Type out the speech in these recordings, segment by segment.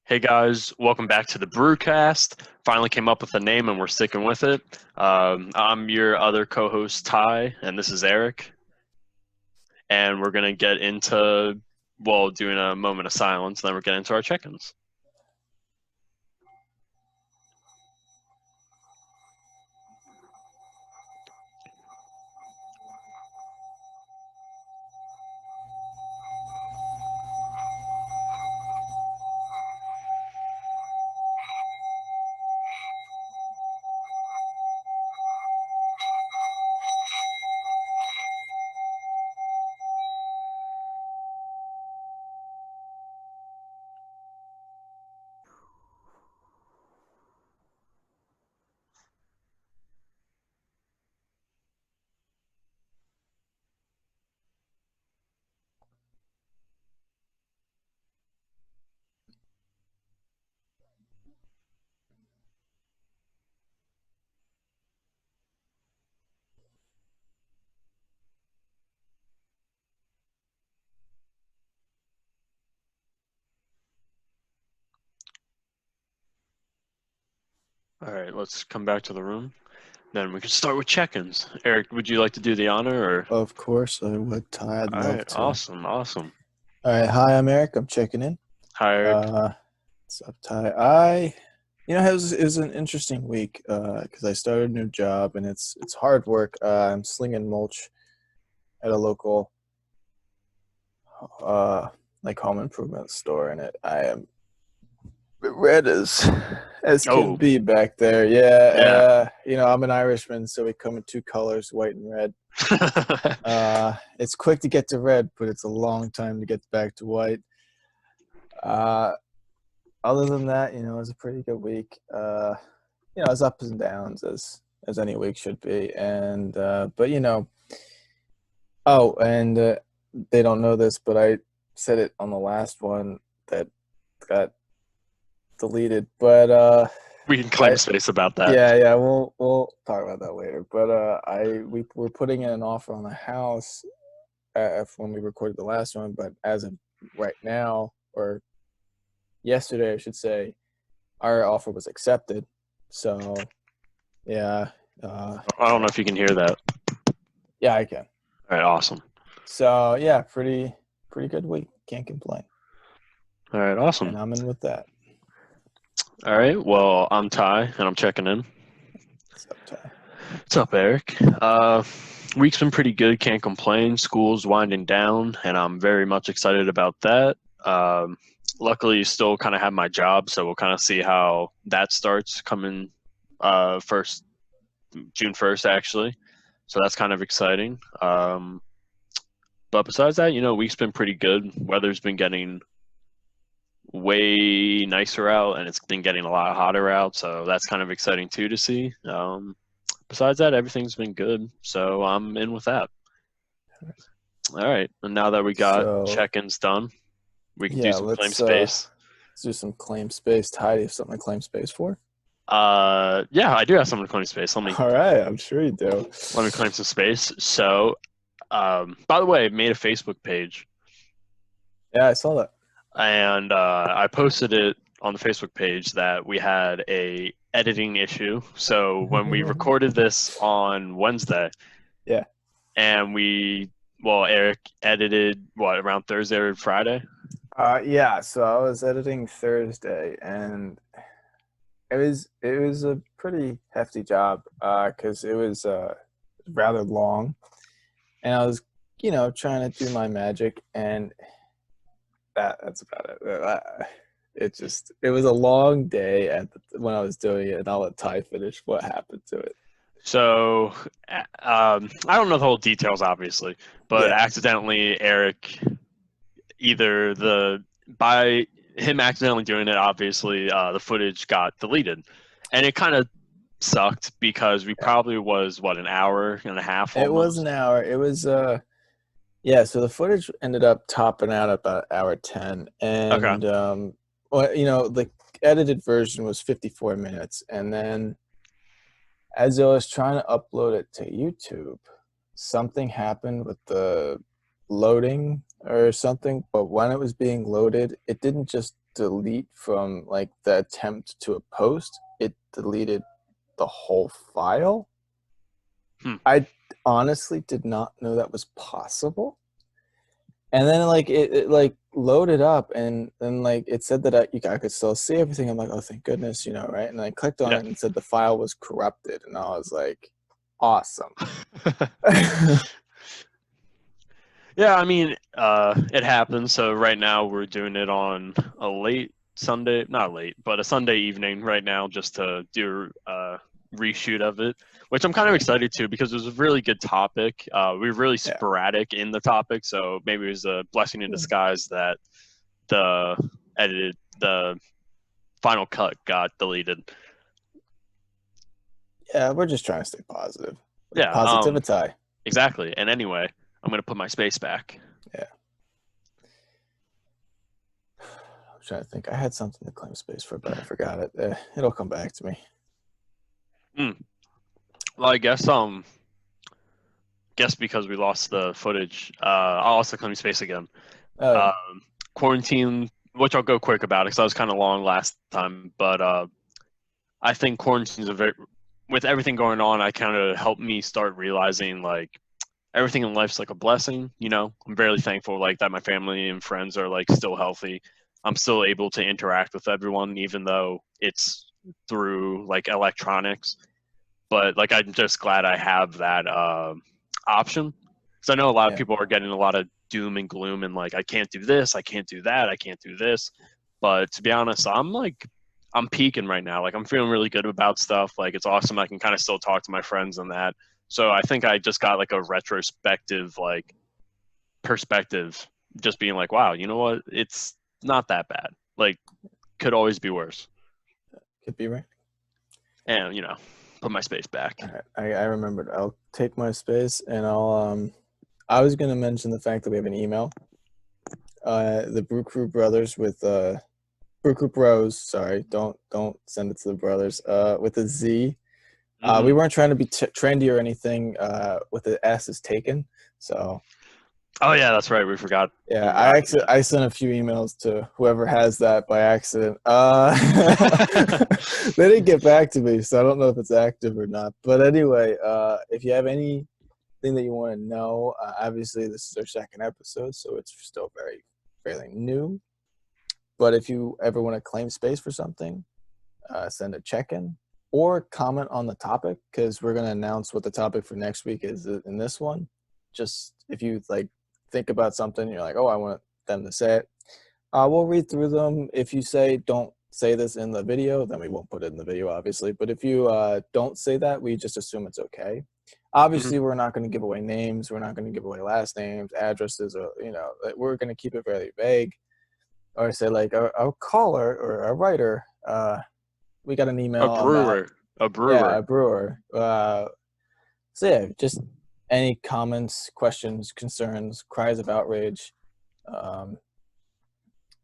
Hey guys, welcome back to the BrewCast. Finally came up with a name and we're sticking with it. I'm your other co-host Ty, and this is Eric. And we're gonna get into doing a moment of silence, and then we're getting into our check-ins. All right, let's come back to the room. Then we can start with check-ins. Eric, would you like to do the honor, or? Of course, I would, Ty. I'd All love right, to. awesome. All right, hi, I'm Eric. I'm checking in. Hi, Eric. What's up, Ty? It was an interesting week because I started a new job and it's hard work. I'm slinging mulch at a local like home improvement store, and I am red as can Oh, be back there. yeah. Yeah, I'm an Irishman, so we come in two colors, white and red. It's quick to get to red, but it's a long time to get back to white. Uh, Other than that, it was a pretty good week. It's ups and downs as any week should be, and but they don't know this, but I said it on the last one that got deleted. But We can claim space about that. yeah, we'll talk about that later. But we were putting in an offer on the house when we recorded the last one, but as of right now, or yesterday, I should say, our offer was accepted. So, yeah. I don't know if you can hear that. Yeah, I can. All right, awesome. So, yeah, pretty good week. Can't complain. All right, awesome. And I'm in with that. All right, well, I'm Ty, and I'm checking in. What's up, Ty? What's up, Eric? Week's been pretty good, can't complain. School's winding down, and I'm very much excited about that. Luckily, still kind of have my job, so we'll kind of see how that starts coming first, June 1st, actually. So that's kind of exciting. But besides that, week's been pretty good. Weather's been getting way nicer out, and it's been getting a lot hotter out, so that's kind of exciting too to see. Besides that, everything's been good, so I'm in with that. All right, and now that we got check-ins done, we can do some claim space. Let's do some claim space. Ty, do you have something to claim space for? Yeah, I do have something to claim space. All right, I'm sure you do. Let me claim some space. So, by the way, I made a Facebook page. Yeah, I saw that. And I posted it on the Facebook page that we had a editing issue. So when we recorded this on Wednesday, yeah, and Eric edited around Thursday or Friday. Yeah. So I was editing Thursday, and it was a pretty hefty job because it was rather long, and I was trying to do my magic, and that's about it. It was a long day when I was doing it, and I'll let Ty finish what happened to it. So I don't know the whole details, obviously, but accidentally Eric, by him accidentally doing it, obviously the footage got deleted, and it kind of sucked because we probably was an hour and a half. Almost. It was an hour. It was yeah. So the footage ended up topping out about hour 10, and the edited version was 54 minutes, and then as I was trying to upload it to YouTube, something happened with the loading or something, but when it was being loaded, it didn't just delete from like the attempt to a post, it deleted the whole file. I honestly did not know that was possible. And then like it like loaded up, and then like it said that I could still see everything. I'm like, oh, thank goodness, right? And I clicked on Yeah. it and it said the file was corrupted, and I was like, awesome. Yeah, I mean, it happens. So right now we're doing it on a late Sunday, not late, but a Sunday evening right now, just to do a reshoot of it, which I'm kind of excited to because it was a really good topic. We were really Yeah. sporadic in the topic, so maybe it was a blessing in disguise that the final cut got deleted. Yeah, we're just trying to stay positive. Yeah, Positivity. exactly. And anyway, I'm gonna put my space back. Yeah. I'm trying to think. I had something to claim space for, but I forgot it. It'll come back to me. Well, I guess because we lost the footage, I'll also claim space again. Oh, yeah. Quarantine, which I'll go quick about because I was kind of long last time, but I think quarantine's with everything going on, I kind of helped me start realizing like everything in life's like a blessing. I'm very thankful like that my family and friends are like still healthy. I'm still able to interact with everyone, even though it's through like electronics. But like I'm just glad I have that option, because I know a lot of Yeah. people are getting a lot of doom and gloom and like I can't do this, I can't do that, I can't do this. But to be honest, I'm peaking right now. Like I'm feeling really good about stuff. Like it's awesome. I can kind of still talk to my friends and that. So I think I just got like a retrospective like perspective, just being like, wow, you know what? It's not that bad. Like could always be worse. Could be right. And put my space back. All right. I remembered. I'll take my space, and I was gonna mention the fact that we have an email. The Brew Crew Brothers with Brew Crew Bros. Sorry, don't send it to the brothers. With a Z. We weren't trying to be trendy or anything. With the S is taken. So. Oh yeah, that's right. We forgot. Yeah, I sent a few emails to whoever has that by accident. They didn't get back to me, so I don't know if it's active or not. But anyway, if you have anything that you want to know, obviously this is our second episode, so it's still fairly new. But if you ever want to claim space for something, send a check-in or comment on the topic, because we're going to announce what the topic for next week is in this one. Just if you like think about something, you're like, oh, I want them to say it. We'll read through them. If you say don't say this in the video, then we won't put it in the video, obviously. But if you don't say that, we just assume it's okay. Obviously, we're not going to give away names. We're not going to give away last names, addresses, or we're going to keep it very vague. Or say like a caller or a writer. We got an email. A brewer. Yeah, a brewer. So yeah, just any comments, questions, concerns, cries of outrage.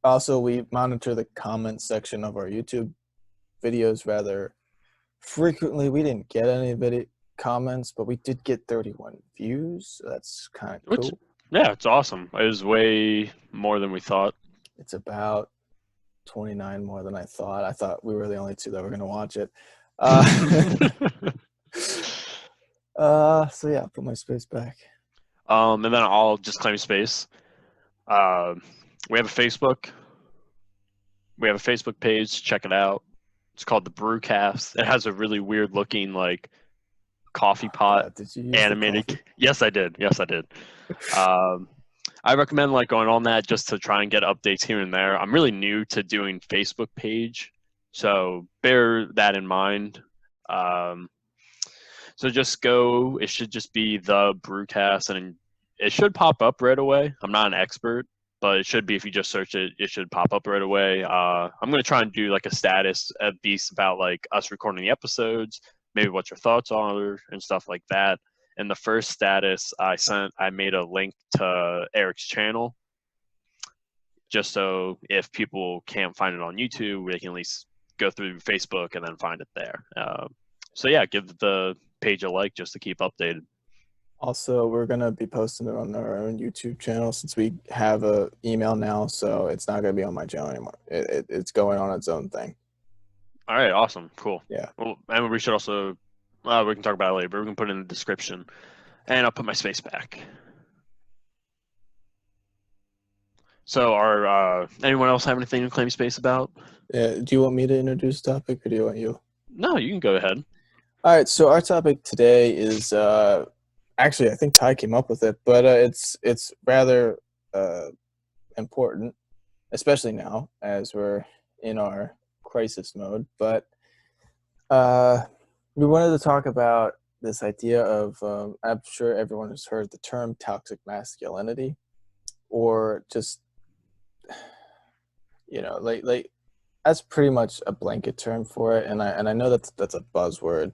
Also, we monitor the comment section of our YouTube videos rather frequently. We didn't get any comments, but we did get 31 views. So that's kind of cool. Yeah, it's awesome. It was way more than we thought. It's about 29 more than I thought. I thought we were the only two that were going to watch it. So yeah, I'll put my space back. And then I'll just claim space. We have a Facebook. We have a Facebook page. Check it out. It's called the BrewCast. It has a really weird looking like coffee pot did you use animated. Yes, I did. I recommend like going on that just to try and get updates here and there. I'm really new to doing Facebook page, so bear that in mind. So just go. It should just be the BrewCast, and it should pop up right away. I'm not an expert, but it should be. If you just search it, it should pop up right away. I'm gonna try and do like a status at least about like us recording the episodes, maybe what your thoughts are and stuff like that. And the first status I made a link to Eric's channel, just so if people can't find it on YouTube, they can at least go through Facebook and then find it there. So yeah, give the page a like just to keep updated. Also, we're gonna be posting it on our own YouTube channel since we have a email now, so it's not gonna be on my channel anymore. It's going on its own thing. All right, awesome, cool. Yeah. Well, and we should also, we can talk about it later, but we can put it in the description, and I'll put my space back. So, anyone else have anything to claim space about? Do you want me to introduce the topic, or do you want you? No, you can go ahead. All right. So our topic today is actually I think Ty came up with it, but it's rather important, especially now as we're in our crisis mode. But we wanted to talk about this idea of I'm sure everyone has heard the term toxic masculinity, or just like that's pretty much a blanket term for it, and I know that's a buzzword,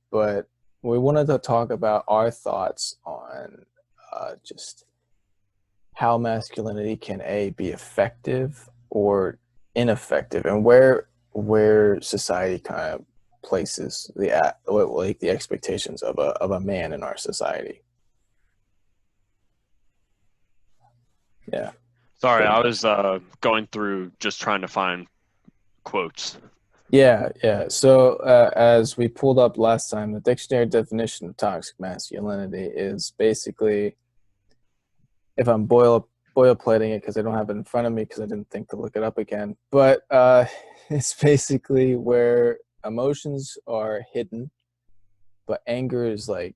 but we wanted to talk about our thoughts on just how masculinity can be effective or ineffective, and where society kind of places the expectations of a man in our society. Yeah. Sorry, Pretty I much. was going through just trying to find quotes. Yeah. So as we pulled up last time, the dictionary definition of toxic masculinity is basically, if I'm boilerplating it because I don't have it in front of me because I didn't think to look it up again, but it's basically where emotions are hidden, but anger is like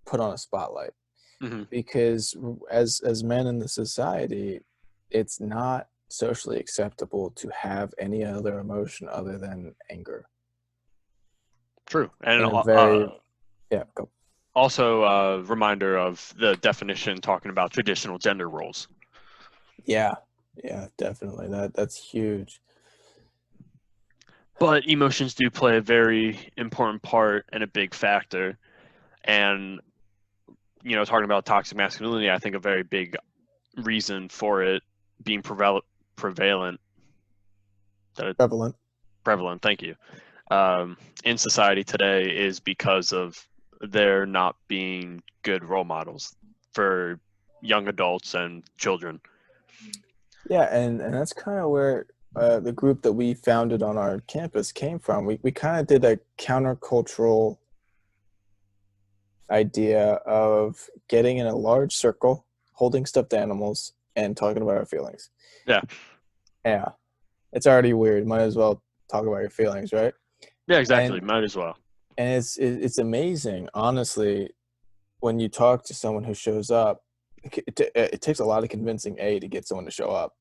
put on a spotlight. Hmm. Because as men in the society, it's not socially acceptable to have any other emotion other than anger. True, and In a very yeah, go. also a reminder of the definition talking about traditional gender roles. Yeah, definitely. That's huge. But emotions do play a very important part and a big factor. And, talking about toxic masculinity, I think a very big reason for it being prevalent, Prevalent. prevalent, thank you, in society today is because of there not being good role models for young adults and children. Yeah, and that's kind of where the group that we founded on our campus came from. We kind of did a countercultural idea of getting in a large circle, holding stuffed animals, and talking about our feelings. Yeah. Yeah, it's already weird. Might as well talk about your feelings, right? Yeah, exactly. And Might as well. it's amazing, honestly, when you talk to someone who shows up. It takes a lot of convincing to get someone to show up,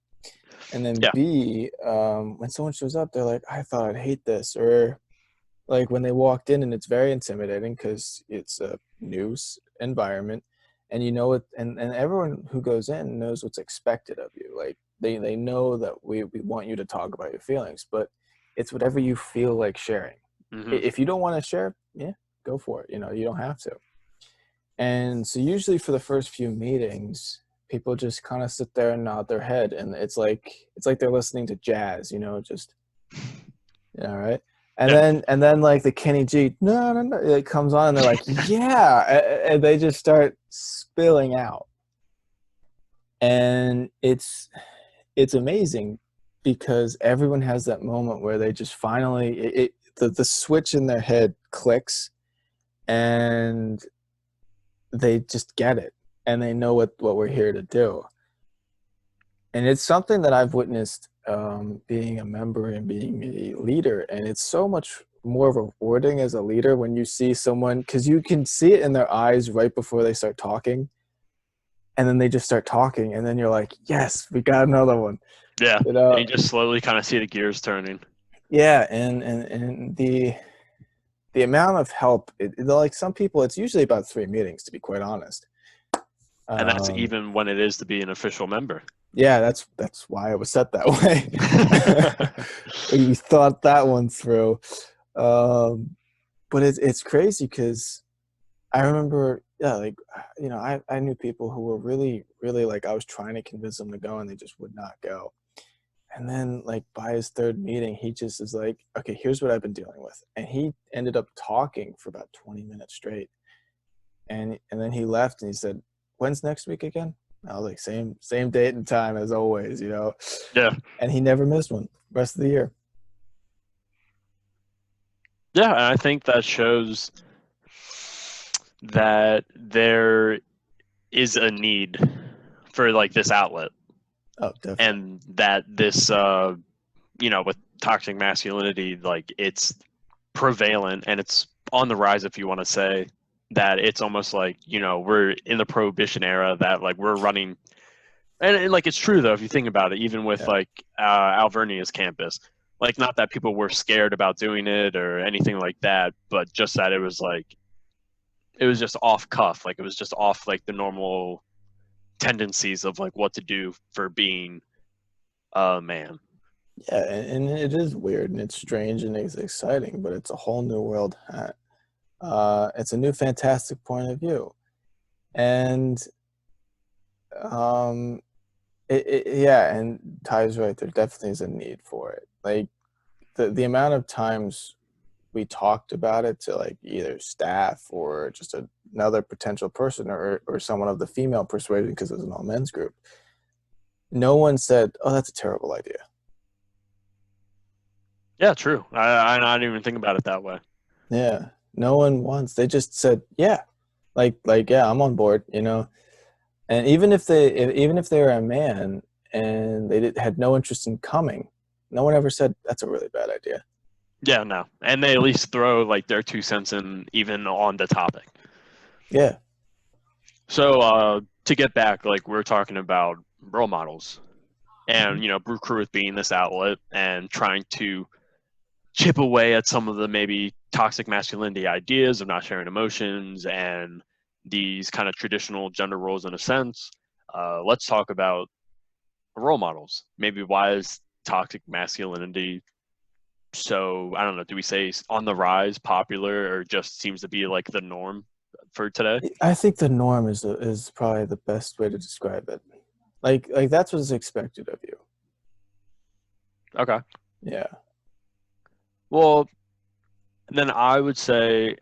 and then Yeah. B, when someone shows up, they're like, I thought I'd hate this, or like when they walked in, and it's very intimidating because it's a news environment, and you know it, and everyone who goes in knows what's expected of you. Like they know that we want you to talk about your feelings, but it's whatever you feel like sharing. Hmm. If you don't want to share, yeah, go for it. You don't have to. And so usually for the first few meetings, people just kind of sit there and nod their head, and it's like they're listening to jazz, just right. And Yeah. then like the Kenny G, no, it comes on, and they're like, yeah, and they just start spilling out, and it's amazing because everyone has that moment where they just finally the switch in their head clicks, and they just get it, and they know what we're here to do. And it's something that I've witnessed, being a member and being a leader, and it's so much more rewarding as a leader when you see someone, because you can see it in their eyes right before they start talking, and then they just start talking, and then you're like, yes, we got another one. Yeah. you And know you just slowly kind of see the gears turning. yeah, and the amount of help, like some people, it's usually about 3 meetings, to be quite honest. And that's um, even when it is to be an official member. yeah, that's why it was set that way. We thought that one through. But it's crazy because I remember, yeah, like, I knew people who were really, really, like, I was trying to convince them to go, and they just would not go. And then, like, by his third meeting, he just is like, okay, here's what I've been dealing with. And he ended up talking for about 20 minutes straight. and then he left and he said, "When's next week again?" I was like, "Same date and time as always, you know." Yeah. And he never missed one rest of the year. Yeah, and I think that shows that there is a need for like this outlet, Oh, definitely. and that this with toxic masculinity, like it's prevalent and it's on the rise, if you want to say that. It's almost like, we're in the prohibition era, that like we're running. And like it's true though, if you think about it, even with Yeah. like Alvernia's campus, like not that people were scared about doing it or anything like that, but just that it was just off cuff, like it was just off like the normal tendencies of like what to do for being a man. Yeah, and it is weird and it's strange and it's exciting, but it's a whole new world. It's a new fantastic point of view, and um, yeah, and Ty's right. There definitely is a need for it. Like the amount of times we talked about it to like either staff or just another potential person or someone of the female persuasion, because it was an all men's group. No one said, "Oh, that's a terrible idea." Yeah, true. I didn't even think about it that way. Yeah, no one once. They just said, "Yeah, yeah, I'm on board," you know. And even if they were a man and had no interest in coming, no one ever said that's a really bad idea. Yeah, no, and they at least throw like their 2 cents in, even on the topic. Yeah, So to get back, like we're talking about role models, and Brew Crew with being this outlet and trying to chip away at some of the maybe toxic masculinity ideas of not sharing emotions and these kind of traditional gender roles in a sense. Let's talk about role models. Maybe why is toxic masculinity so, I don't know, do we say on the rise, popular, or just seems to be like the norm for today? I think the norm is probably the best way to describe it. Like that's what's expected of you. Okay. Yeah. Well, then I would say,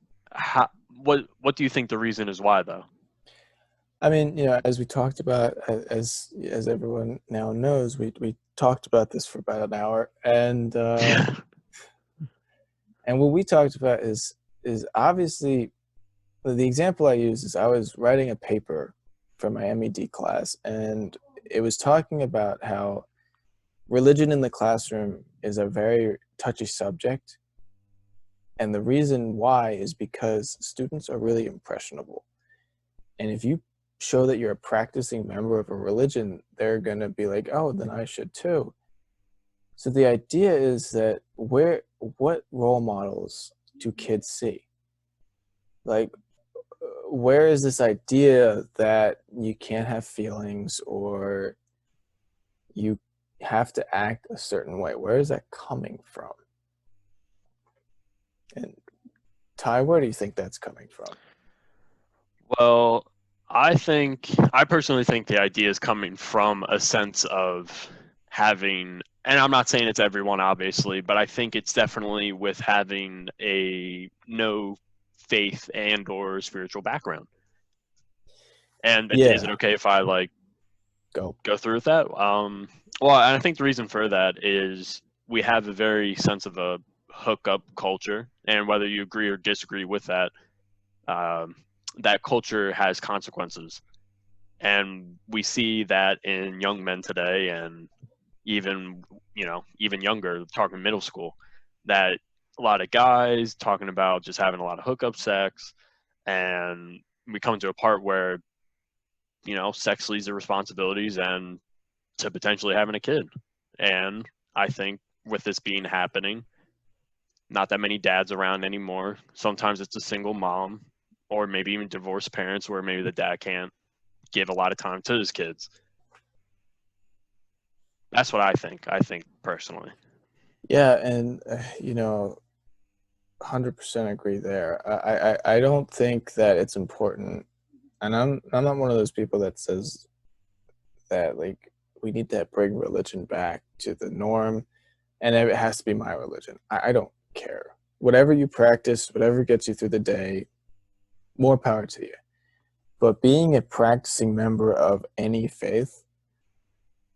what do you think the reason is why though? I mean, as we talked about, as everyone now knows, we talked about this for about an hour, Yeah. and what we talked about is obviously the example I use is I was writing a paper for my MED class, and it was talking about how religion in the classroom is a very touchy subject, and the reason why is because students are really impressionable, and if you show that you're a practicing member of a religion, they're going to be like, oh, then I should too. So the idea is that what role models do kids see? Like, where is this idea that you can't have feelings or you have to act a certain way? Where is that coming from? And Ty, where do you think that's coming from? Well, I personally think the idea is coming from a sense of having, and I'm not saying it's everyone, obviously, but I think it's definitely with having a no faith and or spiritual background. And is it Yeah, okay if I like go. go through with that? Well, and I think the reason for that is we have a very sense of a hookup culture, and whether you agree or disagree with that, um, that culture has consequences, and we see that in young men today, and even even younger, talking middle school, that a lot of guys talking about just having a lot of hookup sex, and we come to a part where sex leads to responsibilities and to potentially having a kid. And I think with this being happening, not that many dads around anymore. Sometimes it's a single mom, or maybe even divorced parents where maybe the dad can't give a lot of time to his kids. That's what I think. I think personally. Yeah, and 100% agree there. I don't think that it's important, and I'm not one of those people that says that like we need to bring religion back to the norm, and it has to be my religion. I don't care. Whatever you practice, whatever gets you through the day, more power to you. But being a practicing member of any faith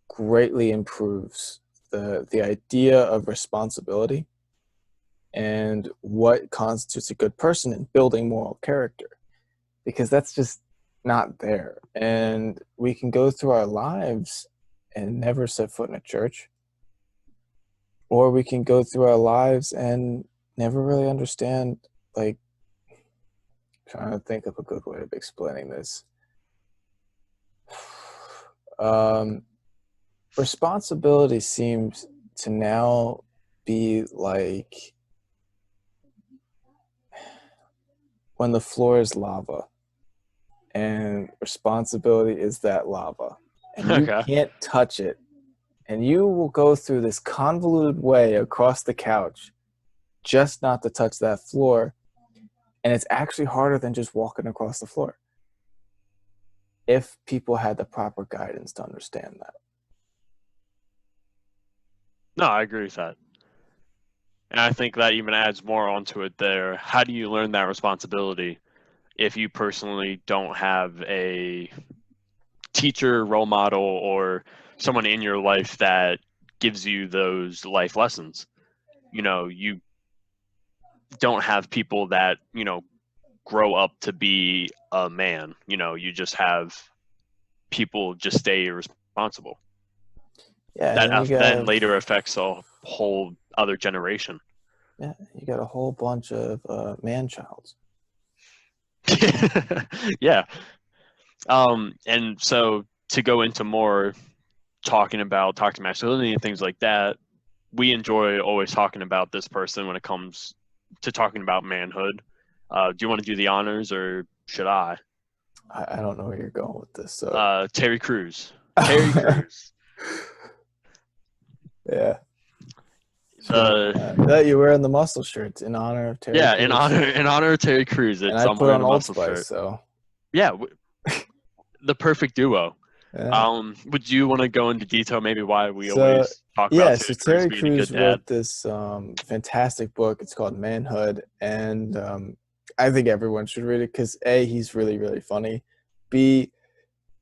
greatly improves the idea of responsibility and what constitutes a good person in building moral character, because that's just not there. And we can go through our lives and never set foot in a church, or we can go through our lives and never really understand, like, trying to think of a good way of explaining this. Responsibility seems to now be like when the floor is lava, and responsibility is that lava, and you Okay. can't touch it, and you will go through this convoluted way across the couch just not to touch that floor, and it's actually harder than just walking across the floor if people had the proper guidance to understand that. No, I agree with that. And I think that even adds more onto it there. How do you learn that responsibility if you personally don't have a teacher, role model, or someone in your life that gives you those life lessons? You don't have people that, grow up to be a man. You just have people just stay irresponsible. Yeah, and That then you then got later affects a whole other generation. a whole bunch of man-childs. Yeah. And so to go into more talking about toxic masculinity and things like that, we enjoy always talking about this person when it comes to talking about manhood. Do you want to do the honors or should I? I don't know where you're going with this, so Terry Crews. Terry Crews. yeah. The That you're wearing the muscle shirts in honor of Terry Yeah, Crews, in honor of Terry Crews, and it's I I'm put wearing on a Old muscle Spice, shirt. so Yeah, the perfect duo. yeah. Would you want to go into detail maybe why we So always talk about yeah, Terry so Crews Terry being a good Crews dad? wrote this fantastic book. It's called Manhood, and I think everyone should read it because A, he's really really funny. B,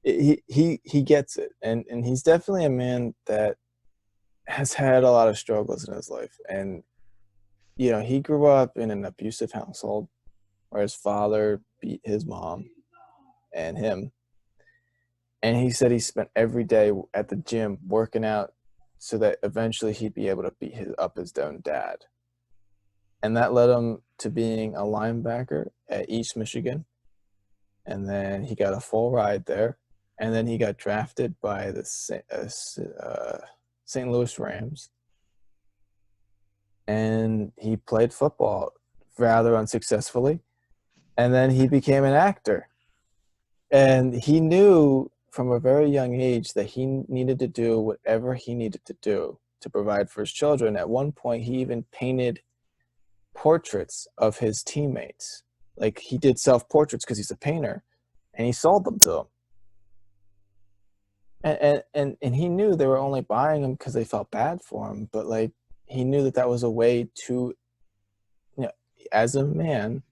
he gets it, and he's definitely a man that has had a lot of struggles in his life, and he grew up in an abusive household where his father beat his mom and him. And he said he spent every day at the gym working out so that eventually he'd be able to beat up his own dad. And that led him to being a linebacker at East Michigan. And then he got a full ride there. And then he got drafted by the St. Louis Rams. And he played football rather unsuccessfully. And then he became an actor. And he knew from a very young age that he needed to do whatever he needed to do to provide for his children. At one point, he even painted portraits of his teammates. Like, he did self-portraits because he's a painter, and he sold them to them. And he knew they were only buying them because they felt bad for him, but like, he knew that was a way to, as a man,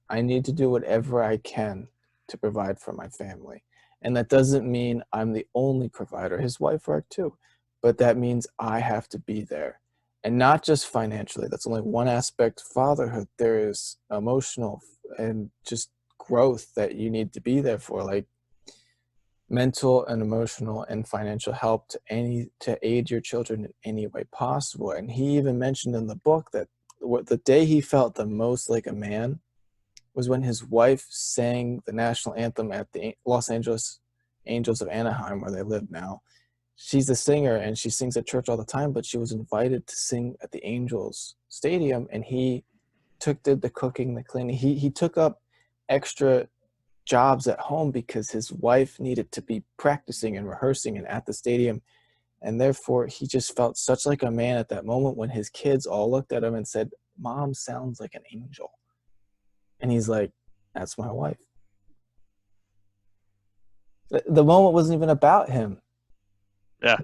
I need to do whatever I can to provide for my family. And that doesn't mean I'm the only provider. His wife worked too, but that means I have to be there. And not just financially. That's only one aspect of fatherhood. There is emotional and just growth that you need to be there for, like mental and emotional and financial help to aid your children in any way possible. And he even mentioned in the book that the day he felt the most like a man was when his wife sang the national anthem at the Los Angeles Angels of Anaheim, where they live now. She's a singer and she sings at church all the time, but she was invited to sing at the Angels Stadium, and he did the cooking, the cleaning. He took up extra jobs at home because his wife needed to be practicing and rehearsing and at the stadium, and therefore he just felt such like a man at that moment when his kids all looked at him and said, "Mom sounds like an angel." And he's like, "That's my wife." The moment wasn't even about him. Yeah.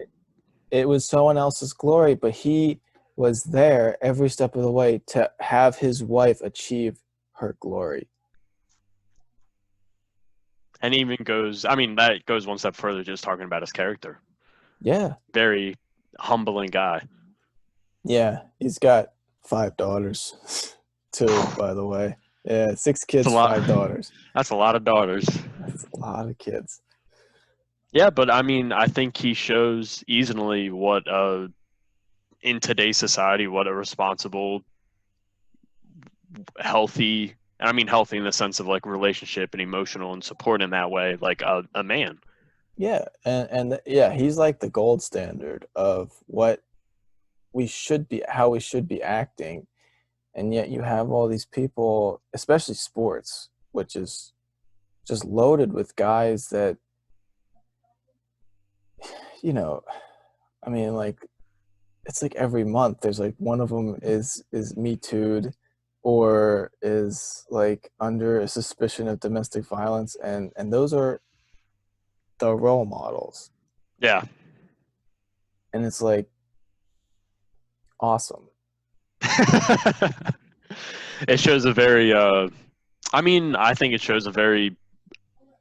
It was someone else's glory, but he was there every step of the way to have his wife achieve her glory. And even goes, I mean, that goes one step further, just talking about his character. Yeah. Very humbling guy. Yeah. He's got 5 daughters too, by the way. Yeah, six It's a kids, lot. 5 daughters. That's a lot of daughters. That's a lot of kids. Yeah, but I mean, I think he shows easily what in today's society, what a responsible, healthy, and I mean healthy in the sense of like relationship and emotional and support in that way, like a man. Yeah, and yeah, he's like the gold standard of what we should be, how we should be acting, and yet you have all these people, especially sports, which is just loaded with guys that, you know, I mean, like it's like every month there's like one of them is Me Too'd or is like under a suspicion of domestic violence, and those are the role models, Yeah. and it's like awesome. It shows a very I mean, I think it shows a very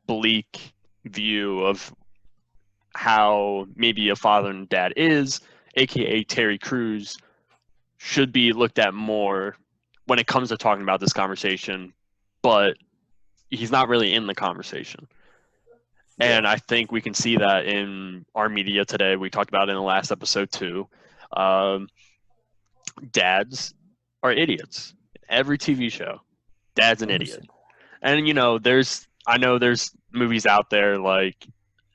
bleak view of how maybe a father and dad is, aka Terry Crews, should be looked at more when it comes to talking about this conversation, but he's not really in the conversation. Yeah, And I think we can see that in our media today. We talked about it in the last episode too. Um, Dads are idiots. Every TV show, dad's an every idiot. single And I know there's movies out there like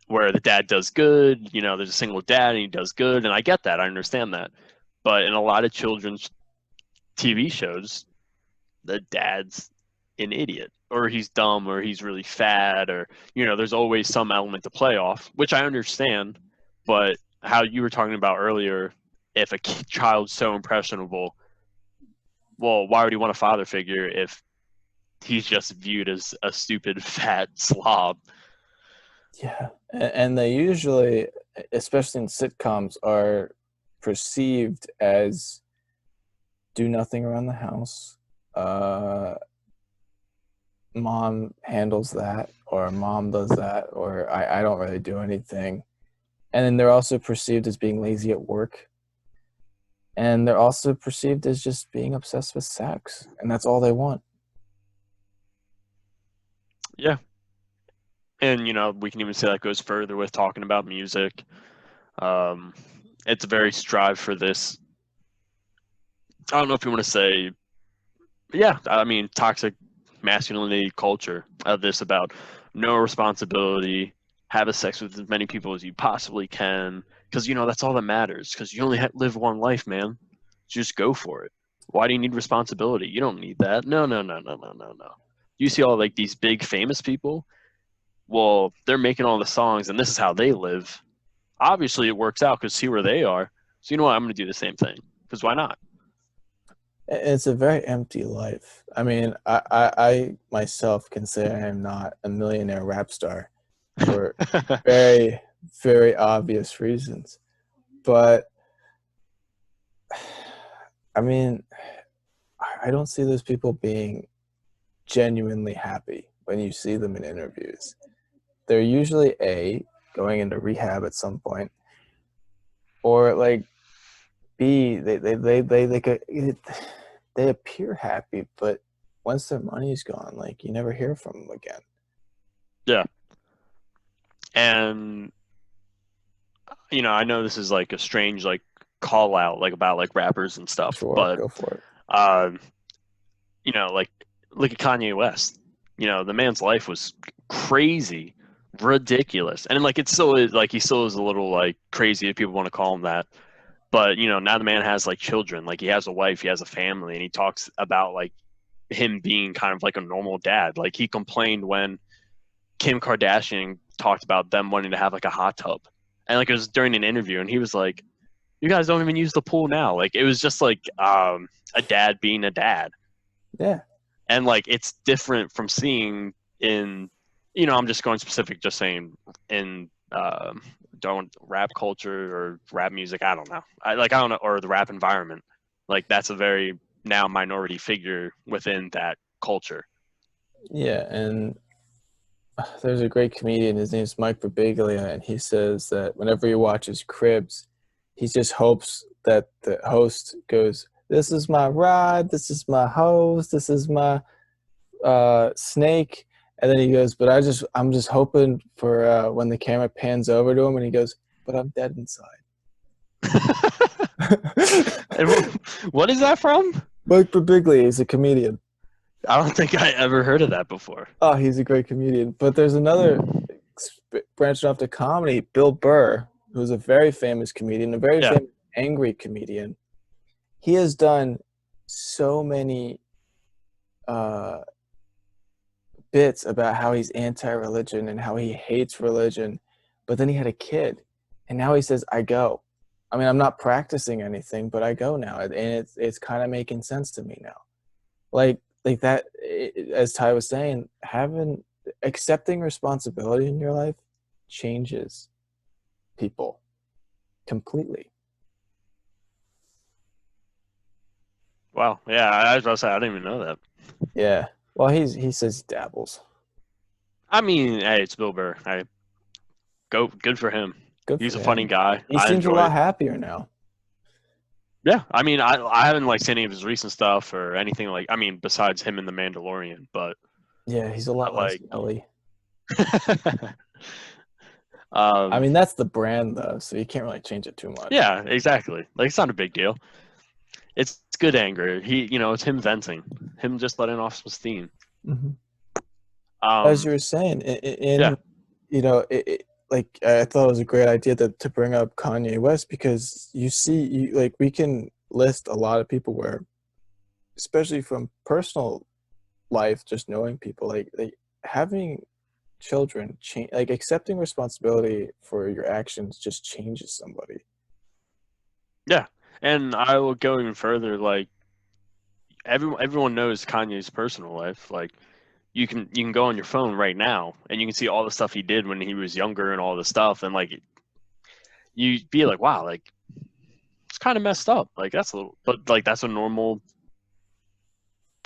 where the dad does good. There's a single dad and he does good, and I get that. I understand that. But in a lot of children's TV shows, the dad's an idiot, or he's dumb, or he's really fat, or there's always some element to play off, which I understand. But how you were talking about earlier, if a child's so impressionable, well, why would he want a father figure if he's just viewed as a stupid fat slob? Yeah, and they usually, especially in sitcoms, are perceived as do nothing around the house. Uh, Mom handles that, or mom does that, or I don't really do anything. And then they're also perceived as being lazy at work. And they're also perceived as just being obsessed with sex. And that's all they want. Yeah. And we can even say that goes further with talking about music. Um, it's a very strive for this. I don't know if you want to say, yeah. I mean, toxic masculinity culture of this about no responsibility, have sex with as many people as you possibly can, because that's all that matters. Because you only live one life, man. Just go for it. Why do you need responsibility? You don't need that. No, no, no, no, no, no, no. You see all like these big famous people. Well, they're making all the songs, and this is how they live. Obviously, it works out because see where they are. So you know what? I'm going to do the same thing because why not? It's a very empty life. I mean, I myself can say I am not a millionaire rap star for very, very obvious reasons. But I mean, I don't see those people being genuinely happy when you see them in interviews. They're usually A, going into rehab at some point, or like B, they appear happy, but once their money's gone, like you never hear from them again. Yeah. And I know this is like a strange like call out like about like rappers and stuff, Sure, but go for it. um, like look at Kanye West. The man's life was crazy, ridiculous, and like it still is. Like he still is a little like crazy if people want to call him that. But now the man has like children, like he has a wife, he has a family, and he talks about like him being kind of like a normal dad. Like he complained when Kim Kardashian talked about them wanting to have like a hot tub, and like it was during an interview, and he was like, "You guys don't even use the pool now." Like it was just like a dad being a dad, Yeah, and like it's different from seeing in, I'm just going specific, just saying in don't rap culture or rap music. I don't know. I don't know, or the rap environment. Like that's a very now minority figure within that culture. yeah, and there's a great comedian. His name's Mike Birbiglia, and he says that whenever he watches Cribs, he just hopes that the host goes, "This is my ride. This is my hose. This is my snake." And then he goes, I'm just hoping for when the camera pans over to him, and he goes, "But I'm dead inside." And what is that from? Mike Birbiglia is a comedian. I don't think I ever heard of that before. Oh, he's a great comedian. But there's another branching off to comedy, Bill Burr, who's a very famous comedian, a very Yeah. famous angry comedian. He has done so many uh, bits about how he's anti-religion and how he hates religion, but then he had a kid, and now he says, "I go." I mean, I'm not practicing anything, but I go now, and it's kind of making sense to me now. Like that, as Ty was saying, having accepting responsibility in your life changes people completely. Wow. Yeah, I was about to say I didn't even know that. Yeah. Well, he says he dabbles. I mean, hey, it's Bill Burr. Good for him. Good He's for a funny him. guy. He I seems a enjoy lot it. happier now. Yeah, I mean, I haven't like seen any of his recent stuff or anything like. I mean, besides him in The Mandalorian, but Yeah, he's a lot less like, yelly. I um, mean, that's the brand though, so you can't really change it too much. yeah, exactly. Like, it's not a big deal. It's good anger. It's him venting, him just letting off some steam. Hmm. As Um, you were saying, yeah, like I thought it was a great idea to bring up Kanye West because like we can list a lot of people where, especially from personal life, just knowing people, like having children change, like accepting responsibility for your actions just changes somebody. yeah, and I will go even further. Like, everyone knows Kanye's personal life. Like, you can go on your phone right now and you can see all the stuff he did when he was younger and all the stuff, and like you be like, wow, like it's kind of messed up. Like that's a little, but like that's a normal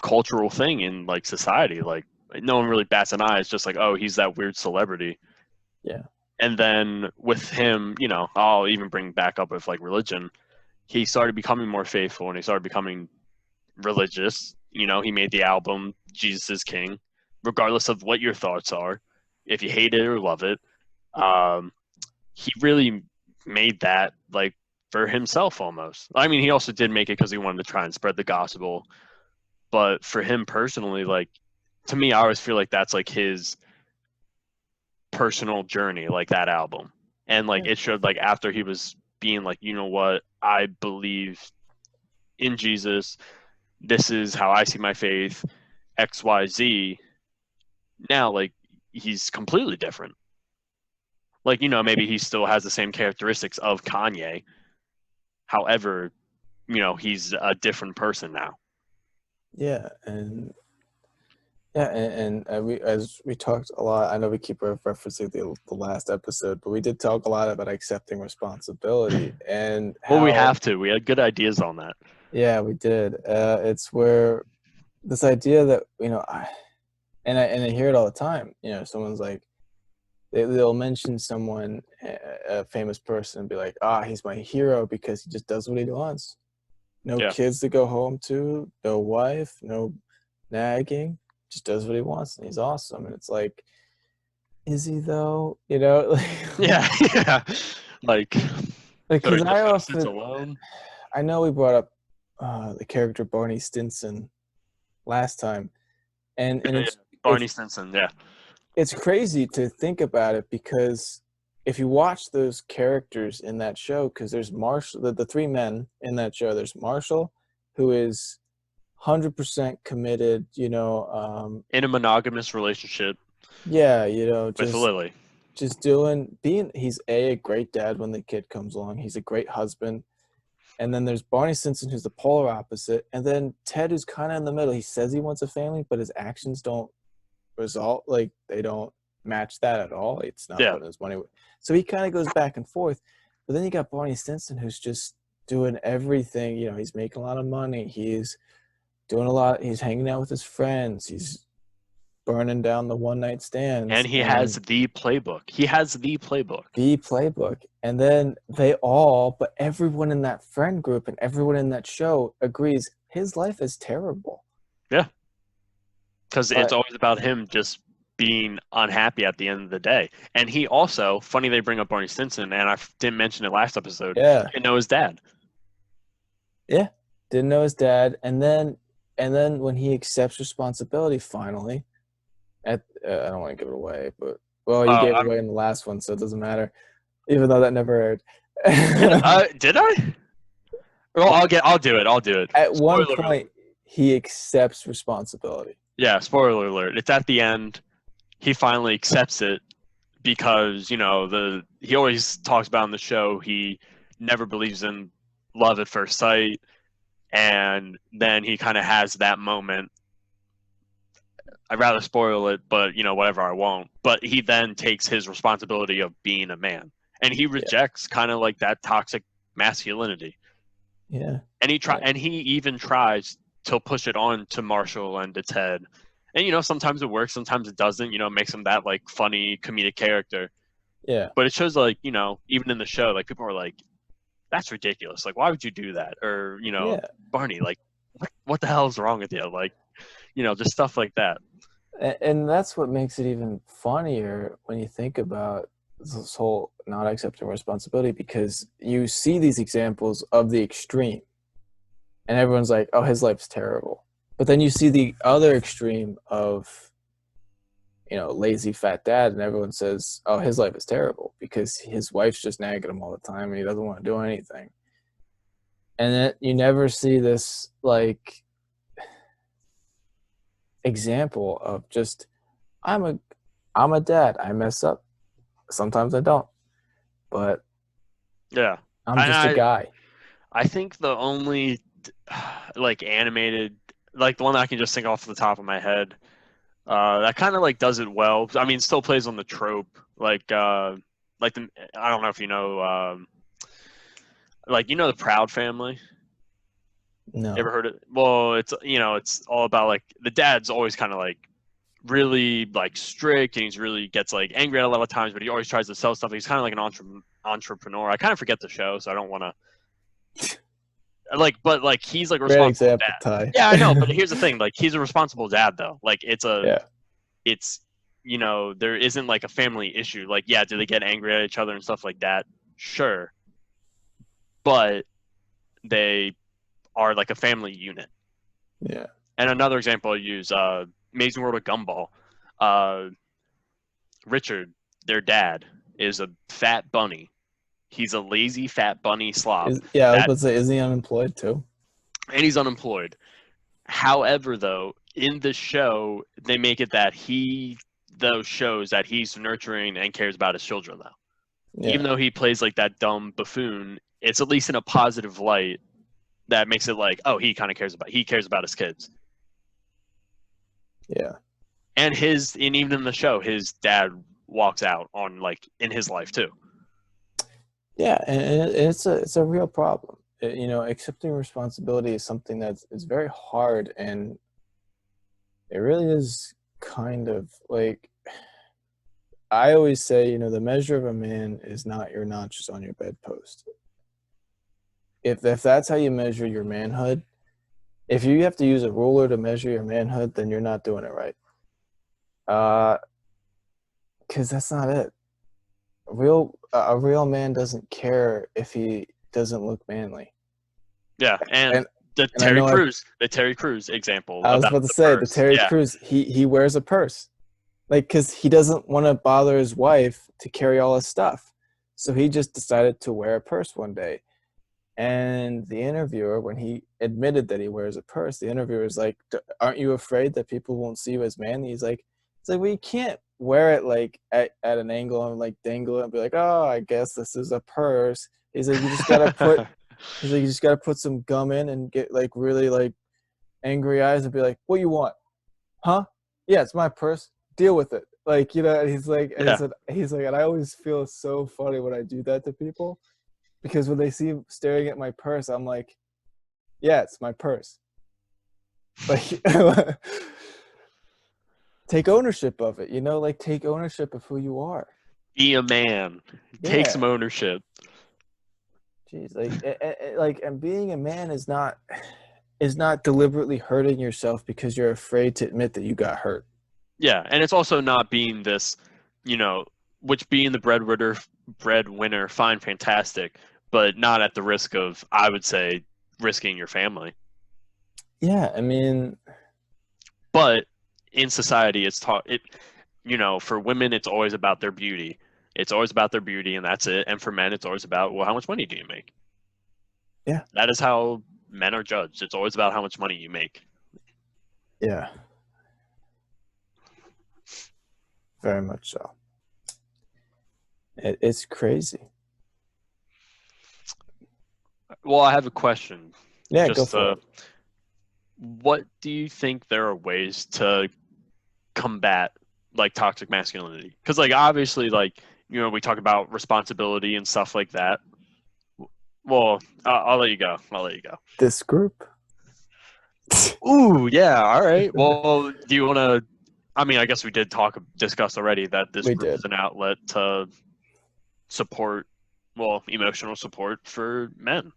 cultural thing in like society. Like no one really bats an eye. It's just like, oh, he's that weird celebrity. Yeah. And then with him, I'll even bring back up with like religion. He started becoming more faithful and he started becoming religious. He made the album Jesus is King, regardless of what your thoughts are. If you hate it or love it, um, he really made that like for himself almost. I mean, he also did make it because he wanted to try and spread the gospel. But for him personally, like to me, I always feel like that's like his personal journey, like that album. And like Yeah. it showed like after he was being like, you know what, I believe in Jesus. This is how I see my faith, XYZ. Now, like he's completely different. Like, maybe he still has the same characteristics of Kanye. However, he's a different person now. Yeah, and yeah, and we as we talked a lot. I know we keep referencing the last episode, but we did talk a lot about accepting responsibility and Well, we how. have to. We had good ideas on that. Yeah, we did. It's where this idea that I hear it all the time. Someone's like they'll mention someone, a famous person, and be like, he's my hero because he just does what he wants. No Yeah. kids to go home to, no wife, no nagging, just does what he wants, and he's awesome. And it's like, is he though? Yeah. Yeah. Like, feel Because like the facets alone. I know we brought up the character Barney Stinson last time, and Yeah, yeah. Barney Stinson. Yeah. it's crazy to think about it because if you watch those characters in that show, because there's Marshall, the three men in that show, there's Marshall, who is 100% committed, In a monogamous relationship yeah, with Lily. just he's a great dad when the kid comes along. He's a great husband. And then there's Barney Stinson, who's the polar opposite. And then Ted, who's kind of in the middle. He says he wants a family, but his actions don't result, like they don't match that at all. It's not Yeah. putting his money. So he kind of goes back and forth. But then you got Barney Stinson, who's just doing everything. He's making a lot of money. He's doing a lot. He's hanging out with his friends. He's burning down the one night stands And he has the playbook. He has the playbook. the playbook. And then but everyone in that friend group and everyone in that show agrees his life is terrible. Yeah. Because it's always about him just being unhappy at the end of the day. And he also, funny they bring up Barney Stinson, and I didn't mention it last episode, Yeah. he didn't know his dad. Yeah. Didn't know his dad. And then when he accepts responsibility finally, I don't want to give it away, but he gave it away in the last one, so it doesn't matter. Even though that never aired. Did I? Well, I'll do it. At one point, he accepts responsibility. Yeah, spoiler alert. It's at the end. He finally accepts it because, he always talks about in the show he never believes in love at first sight. And then he kind of has that moment. I'd rather spoil it, but, whatever, I won't. But he then takes his responsibility of being a man. And he rejects kind of like that toxic masculinity. Yeah. And he even tries to push it on to Marshall and to Ted. And, sometimes it works, sometimes it doesn't, makes him that, like, funny comedic character. Yeah. But it shows, like, even in the show, like, people are like, that's ridiculous. Like, why would you do that? Or, Barney, like, what the hell is wrong with you? Like, just stuff like that. And that's what makes it even funnier when you think about this whole not accepting responsibility, because you see these examples of the extreme and everyone's like, oh, his life's terrible. But then you see the other extreme of, lazy fat dad, and everyone says, oh, his life is terrible because his wife's just nagging him all the time and he doesn't want to do anything. And then you never see this, like, example of just, I'm a dad. I mess up. Sometimes I don't. But yeah, I'm just a guy. I think the only, like, animated, like, the one that I can just think off the top of my head, that kind of, like, does it well. I mean, still plays on the trope, I don't know if you know, the Proud Family. No. You ever heard it? Well, it's it's all about, like, the dad's always kind of, like, really, like, strict, and he's really gets, like, angry at a lot of times, but he always tries to sell stuff. He's kind of like an entrepreneur. I kind of forget the show, so I don't want to. But he's, like, a responsible example, dad. Ty. Yeah, I know, but here's the thing: like, he's a responsible dad, though. Like, it's there isn't, like, a family issue. Like, yeah, do they get angry at each other and stuff like that? Sure, but they are, like, a family unit. Yeah. And another example I use, Amazing World of Gumball. Richard, their dad, is a fat bunny. He's a lazy fat bunny slob. I was about to say, is he unemployed too? And he's unemployed. However, though, in the show, they make it that shows that he's nurturing and cares about his children, though. Yeah. Even though he plays, like, that dumb buffoon, it's at least in a positive light that makes it like, oh, he cares about his kids. Yeah. And even in the show, his dad walks out on, like, in his life too. Yeah, and it's a real problem. Accepting responsibility is something that's very hard, and it really is kind of like, I always say, the measure of a man is not your notches on your bedpost. If that's how you measure your manhood, if you have to use a ruler to measure your manhood, then you're not doing it right. Because that's not it. A real man doesn't care if he doesn't look manly. Yeah, and the Terry Crews example. I was about to say the Terry Crews. He wears a purse, like, because he doesn't want to bother his wife to carry all his stuff, so he just decided to wear a purse one day. And the interviewer, when he admitted that he wears a purse, the interviewer was like, "Aren't you afraid that people won't see you as manly?" He's like, well, you can't wear it, like, at an angle and, like, dangle it and be like, oh, I guess this is a purse. He's like, you just gotta put some gum in and get, like, really, like, angry eyes and be like, what you want? Huh? Yeah, it's my purse. Deal with it. Like, and he's like, and I always feel so funny when I do that to people, because when they see him staring at my purse, I'm like, yeah, it's my purse. Like, take ownership of it. Like take ownership of who you are. Be a man. Take Yeah. some ownership. Jeez, and being a man is not deliberately hurting yourself because you're afraid to admit that you got hurt. Yeah, and it's also not being this, you know, which being the breadwinner, fine, fantastic, but not at the risk of, I would say, risking your family. Yeah, I mean, But in society, it's taught it. For women, it's always about their beauty. It's always about their beauty, and that's it. And for men, it's always about, well, how much money do you make? yeah, That is how men are judged. It's always about how much money you make. yeah, very much so. It's crazy. Well, I have a question. Yeah, go Just for it. what do you think there are ways to combat like toxic masculinity? Because like obviously like we talk about responsibility and stuff like that. Well, I'll let you go. I'll let you go. This group. Ooh, yeah. All right. Well, do you want to? I mean, I guess we did discuss already that this We group did. is an outlet to support, well, emotional support for men.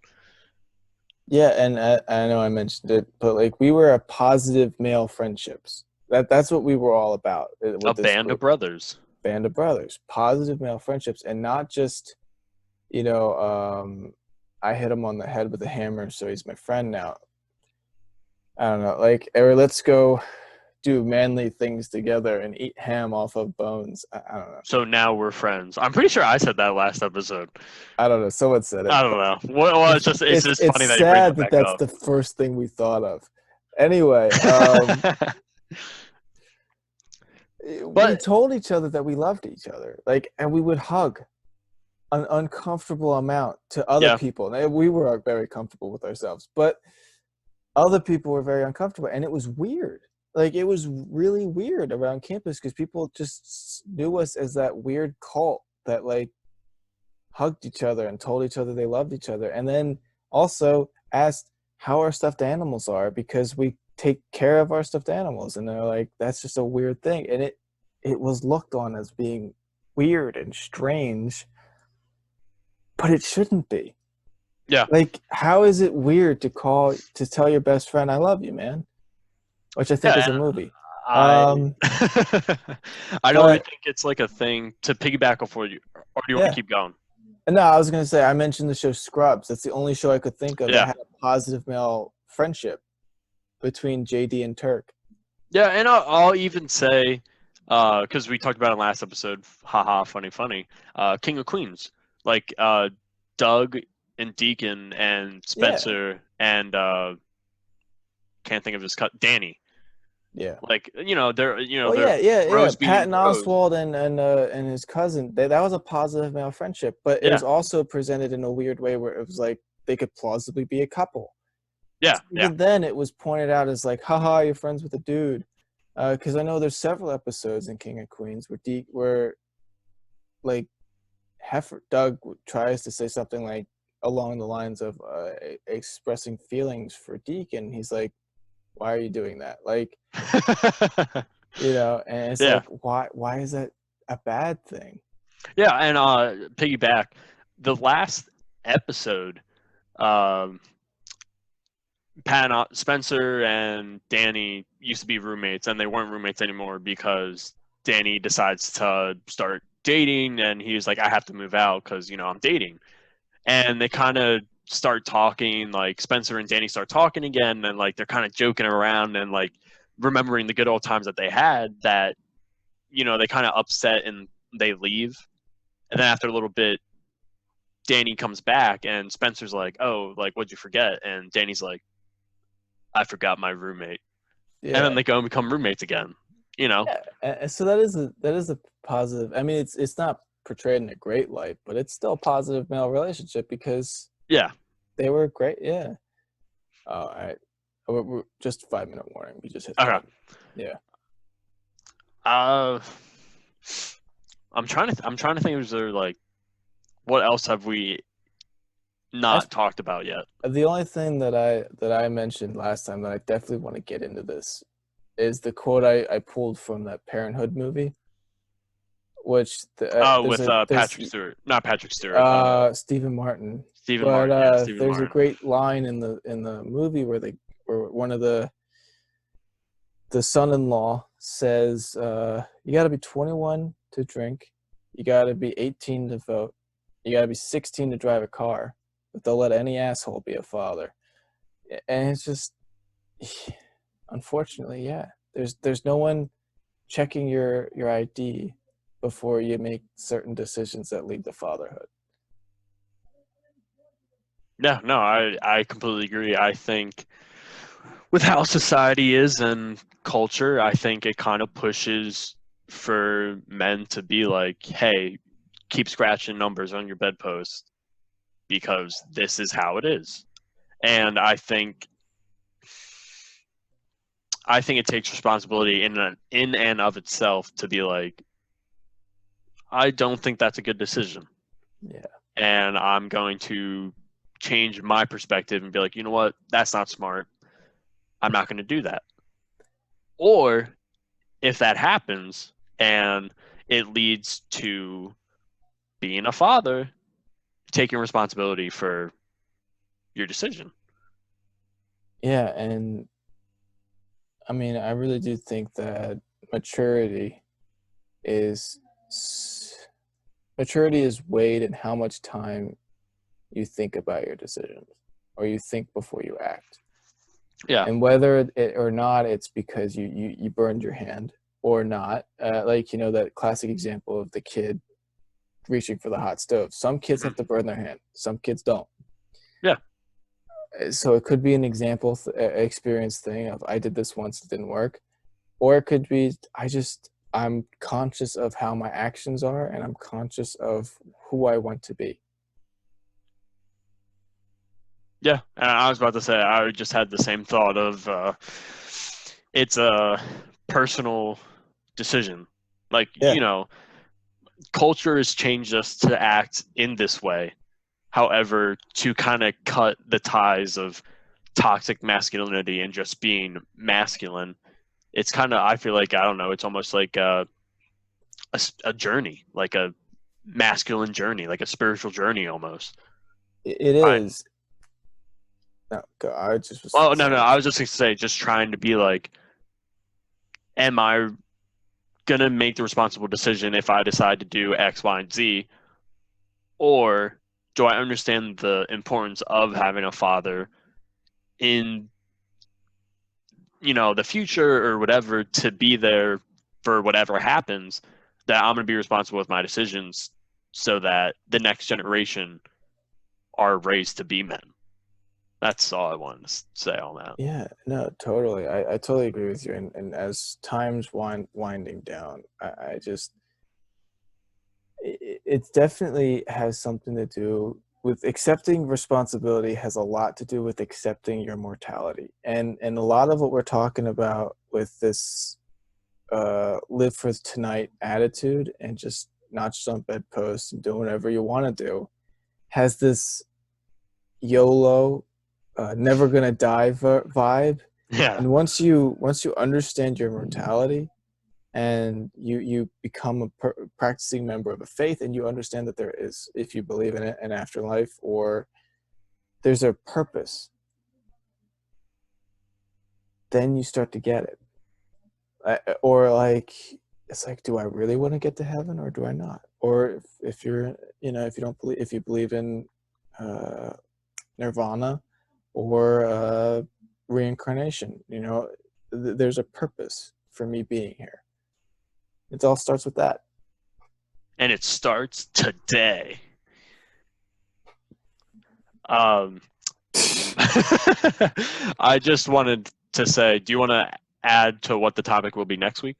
Yeah, and I know I mentioned it, but like we were a positive male friendships. That's what we were all about A with this band of group. brothers. Band of brothers, positive male friendships, and not just, you know, I hit him on the head with a hammer, so he's my friend now. I don't know, like, or let's go do manly things together and eat ham off of bones. I don't know. So now we're friends. I'm pretty sure I said that last episode. I don't know. Someone said it, I don't but know. Well, it's it's just it's it's just it's funny that you bring sad that that back that's up. the first thing we thought of. Anyway, we But told each other that we loved each other, like, and we would hug an uncomfortable amount to other yeah, people. And we were very comfortable with ourselves, but other people were very uncomfortable, and it was weird. Like it was really weird around campus because people just knew us as that weird cult that like hugged each other and told each other they loved each other, and then also asked how our stuffed animals are because we take care of our stuffed animals, and they're like, that's just a weird thing, and it was looked on as being weird and strange, but it shouldn't be. yeah. Like, how is it weird to tell your best friend I love you, man? Which I think Yeah, is a and movie. I Um, I don't really but think it's like a thing to piggyback off you, or do you want to yeah, keep going? no, I was gonna say I mentioned the show Scrubs. That's the only show I could think of that Yeah, had a positive male friendship between JD and Turk. yeah, and I'll even say, because we talked about it last episode, haha, funny, funny. King of Queens, like Doug and Deacon and Yeah, Spencer and can't think of his cut, Danny. yeah. Like Well, they're yeah. bros being Patton bros. Oswald and his cousin. That was a positive male friendship, but it Yeah, was also presented in a weird way where it was like they could plausibly be a couple. yeah, yeah. Even then, it was pointed out as like, haha, you're friends with a dude. Because I know there's several episodes in King of Queens where like Doug tries to say something like along the lines of expressing feelings for Deke, and he's like, "Why are you doing that?" Like, and it's Yeah, like, why is that a bad thing? yeah, and piggyback, the last episode, um, Spencer and Danny used to be roommates, and they weren't roommates anymore because Danny decides to start dating, and he's like, I have to move out because I'm dating, and they kind of start talking, like Spencer and Danny start talking again, and like they're kind of joking around and like remembering the good old times that they had. That they kind of upset and they leave, and then after a little bit, Danny comes back, and Spencer's like, "Oh, like what'd you forget?" And Danny's like, "I forgot my roommate." And then Yeah, they go and become roommates again. You know? yeah. And so that is a positive. I mean, it's not portrayed in a great light, but it's still a positive male relationship because Yeah. they were great. Yeah. All right. We're just 5 minute warning. We just hit Okay. that. Yeah. Uh, I'm trying to think. Is there like what else have we I not talked about yet? The only thing that I mentioned last time that I definitely want to get into this is the quote I pulled from that Parenthood movie, which Oh, there's with there's Patrick Stewart, not Patrick Stewart. Stephen Martin, Stephen but Martin. Yeah, Stephen there's a Martin. great line in the movie where one of the son-in-law says, you got to be 21 to drink, you got to be 18 to vote, you got to be 16 to drive a car, but they'll let any asshole be a father. And it's just, unfortunately, yeah, there's no one checking your ID before you make certain decisions that lead to fatherhood. Yeah, no, I completely agree. I think with how society is and culture, I think it kind of pushes for men to be like, hey, keep scratching numbers on your bedpost because this is how it is. And I think it takes responsibility in and of itself to be like, I don't think that's a good decision. Yeah. And I'm going to change my perspective and be like, you know what? That's not smart. I'm not going to do that. Or if that happens and it leads to being a father, taking responsibility for your decision. Yeah, and I mean, I really do think that maturity is maturity is weighed in how much time you think about your decisions or you think before you act. Yeah. And whether it or not it's because you burned your hand or not, like, you know, that classic example of the kid reaching for the hot stove. Some kids Mhm. have to burn their hand, some kids don't. Yeah. So it could be an example experience thing of I did this once, it didn't work, or it could be I'm conscious of how my actions are and I'm conscious of who I want to be. Yeah. And I was about to say, I just had the same thought of it's a personal decision. Like, Yeah. culture has changed us to act in this way. However, to kind of cut the ties of toxic masculinity and just being masculine, it's kind of, I feel like, I don't know, it's almost like a journey, like a masculine journey, like a spiritual journey almost. It Fine. is. No, I just was Oh, no, no, saying. I was just going to say, just trying to be like, am I going to make the responsible decision if I decide to do X, Y, and Z? Or do I understand the importance of having a father in the future or whatever to be there for whatever happens, that I'm going to be responsible with my decisions so that the next generation are raised to be men. That's all I wanted to say on that. Yeah, no, totally. I totally agree with you. And as time's winding down, I just it definitely has something to do with accepting responsibility, has a lot to do with accepting your mortality. And a lot of what we're talking about with this live for tonight attitude and just not just on bedposts and doing whatever you want to do has this YOLO, never gonna die vibe. Yeah. And once you understand your mortality and you become a practicing member of a faith and you understand that there is, if you believe in it, an afterlife or there's a purpose, then you start to get it. Or like, it's like, do I really want to get to heaven or do I not? Or if you're, if you don't believe, if you believe in uh, nirvana or reincarnation, there's a purpose for me being here. It all starts with that. And it starts today. Um, I just wanted to say, do you want to add to what the topic will be next week?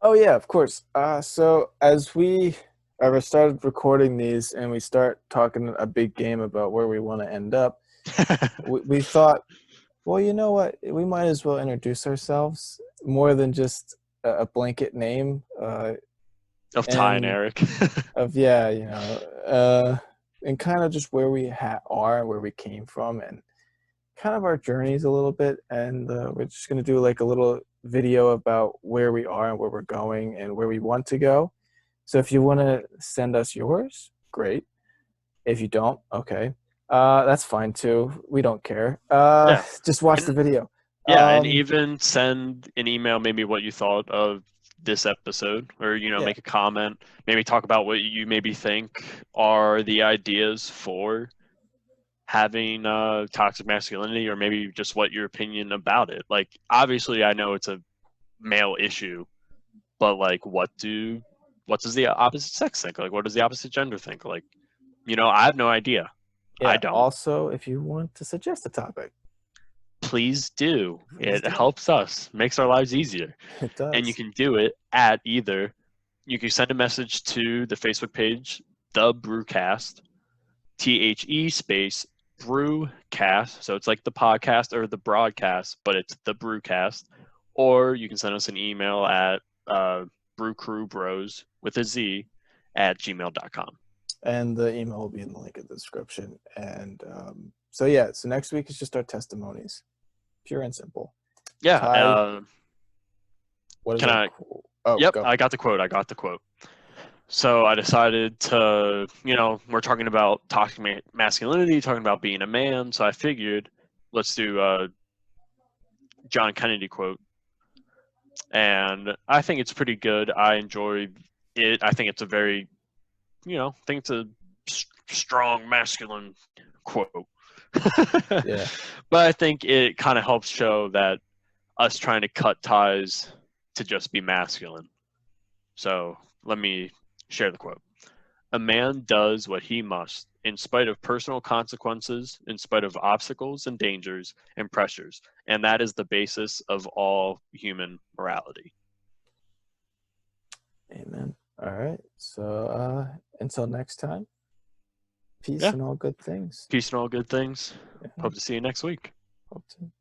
Oh yeah, of course. So as we ever started recording these and we start talking a big game about where we want to end up, we thought, well, you know what? We might as well introduce ourselves more than just a blanket name. Of Ty and And Eric. of and kind of just where we are and where we came from and kind of our journeys a little bit. And we're just gonna do like a little video about where we are and where we're going and where we want to go. So if you want to send us yours, great. If you don't, okay. That's fine too. We don't care. Yeah. Just watch the And video. yeah, and Um, even send an email maybe what you thought of this episode, or yeah, make a comment, maybe talk about what you maybe think are the ideas for having toxic masculinity, or maybe just what your opinion about it. Like, obviously I know it's a male issue, but like what does the opposite sex think? Like, what does the opposite gender think? Like, I have no idea. I yeah. don't. Also, if you want to suggest a topic, Please do. please It do. helps us, makes our lives easier. It And you does. can do it at either, you can send a message to the Facebook page, the BrewCast, THE space BrewCast. So it's like the podcast or the broadcast, but it's the BrewCast. Or you can send us an email at brewcrewbros with a Z at gmail.com. And the email will be in the link in the description. And so yeah, so next week is just our testimonies, pure and simple. Yeah. Ty, what is Can our I? quote? Oh, Yep. go. I got the quote. I got the quote. So I decided to, we're talking about toxic masculinity, talking about being a man. So I figured let's do a John Kennedy quote. And I think it's pretty good. I enjoy it. I think it's a very, I think it's a strong masculine quote. Yeah. But I think it kind of helps show that us trying to cut ties to just be masculine. So let me share the quote. A man does what he must, in spite of personal consequences, in spite of obstacles and dangers and pressures, and that is the basis of all human morality. Amen. All right. So until next time, peace Yeah, and all good things. peace and all good things. Yeah, Hope to see you next week. hope to.